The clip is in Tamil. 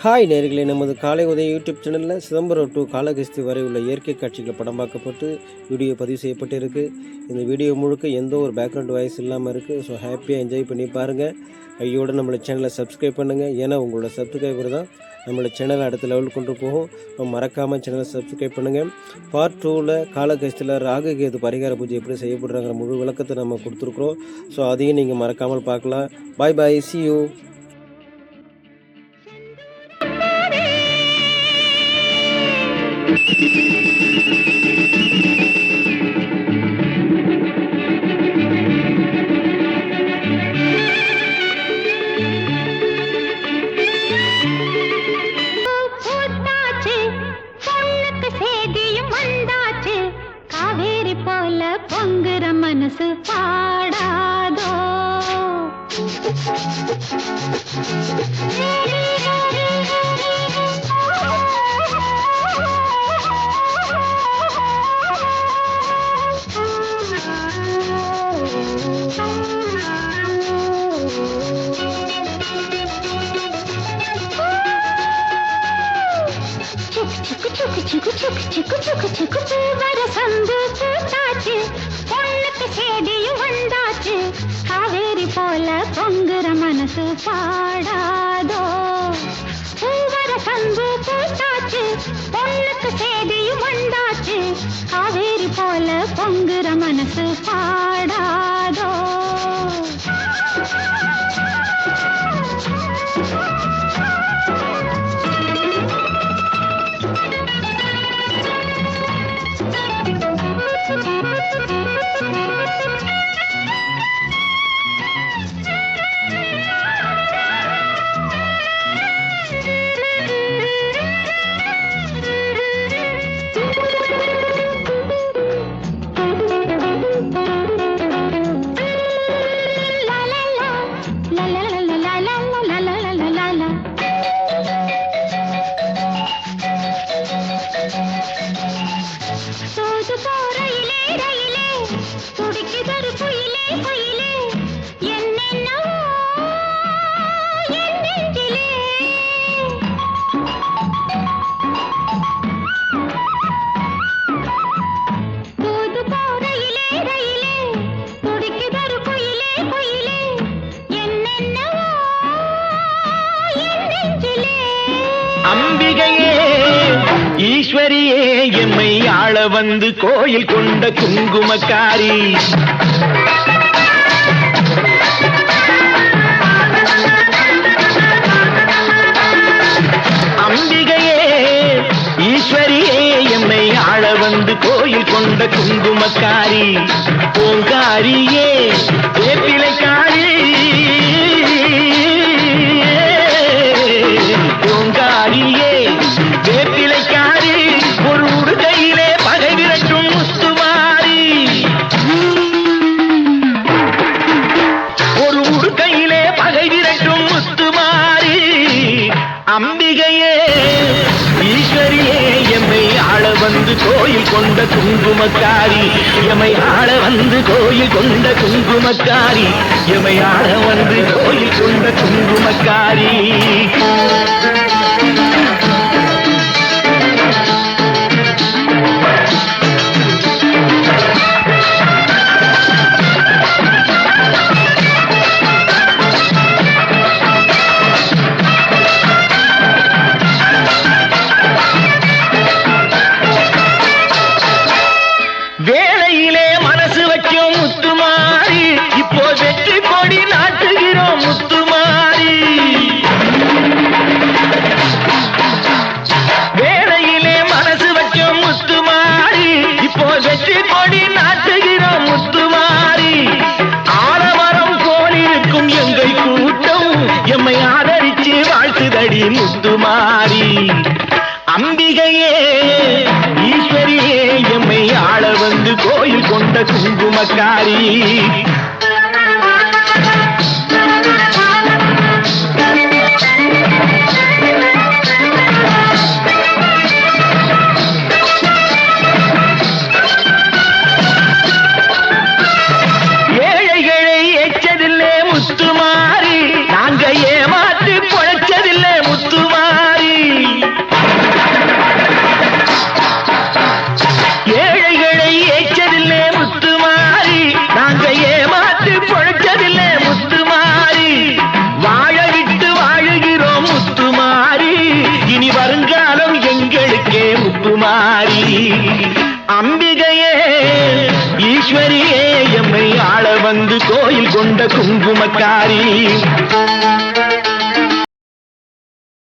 ஹாய் நேயர்களே, நமது காலை உதயம் யூடியூப் சேனலில் சிதம்பரம் டு காளகஸ்தி வரை உள்ள இயற்கை காட்சிகள் படம் பார்க்கப்பட்டு வீடியோ பதிவு செய்யப்பட்டு இருக்குது. இந்த வீடியோ முழுக்க எந்த ஒரு பேக்ரவுண்ட் வாய்ஸ் இல்லாமல் இருக்குது. ஸோ ஹாப்பியாக என்ஜாய் பண்ணி பாருங்கள். ஐயோட நம்மளோட சேனலை சப்ஸ்கிரைப் பண்ணுங்கள். ஏன்னா உங்களோட சப்ஸ்கிரைபர் தான் நம்மளோட சேனலை அடுத்த லெவலுக்கு கொண்டு போகும். மறக்காமல் சேனலை சப்ஸ்கிரைப் பண்ணுங்கள். பார்ட் 2ல் காளகஸ்தியில் ராகுகேது பரிகார பூஜை எப்படி செய்யப்படுறாங்கிற முழு விளக்கத்தை நம்ம கொடுத்துருக்குறோம். ஸோ அதையும் நீங்கள் மறக்காமல் பார்க்கலாம். பாய் பாய், see you. பொங்குற மனசு பாடாதோ சந்து பூத்தாச்சு, பொண்ணுக்கு சேதியும் வந்தாச்சு. காவேரி போல பொங்குற மனசு பாடாதோ. பூவர சந்து பூத்தாச்சு, பொண்ணுக்கு சேதியும் வந்தாச்சு. காவேரி போல பொங்குற மனசு பாடாதோ. அம்பிகையே ஈஸ்வரியே எம்மை ஆள வந்து கோயில் கொண்ட குங்குமக்காரி. அம்பிகையே ஈஸ்வரியே எம்மை ஆள வந்து கோயில் கொண்ட குங்குமக்காரி. பூங்காரியே வேப்பிலைக்காரி, பூங்காரியே வேப்பிலைக்காரி. ஒரு உடுகையிலே பகை விரட்டும் முத்துமாரி, ஒரு உடுகையிலே பகை விரட்டும் முத்துமாரி. அம்பிகையே ஈஸ்வரியே எம்மை ஆள வந்து கோயில் கொண்ட குங்குமக்காரி. எமை ஆள வந்து கோயில் கொண்ட குங்குமக்காரி. எமை ஆள வந்து கோயில் கொண்ட குங்குமக்காரி. வேளையிலே மனசு வைக்கும் முத்துமாரி, இப்போ வெற்றி கொடி நாட்டுகிறோம் முத்துமாரி. வேளையிலே மனசு வைக்கும் முத்துமாரி, இப்போ வெற்றி கொடி நாட்டுகிறோம் முத்துமாரி. ஆலமரம் போலிருக்கும் எங்கள் கூட்டம் எம்மை ஆதரிச்சு வாழ்த்துதடி முத்துமாரி. அம்பிகையே ஈஸ்வரியே எம்மை ஆள வந்து கோயில் கொண்ட குங்குமக்காரி. ஏழைகளை எச்சதில்லை முத்துமாரி, நாங்க ஏமாற்றி பொழைச்சதில்லை முத்துமாரி. முத்துமாரி அம்பிகையே ஈஸ்வரியே எம்மை ஆள வந்து கோயில் கொண்ட குங்குமக்காரி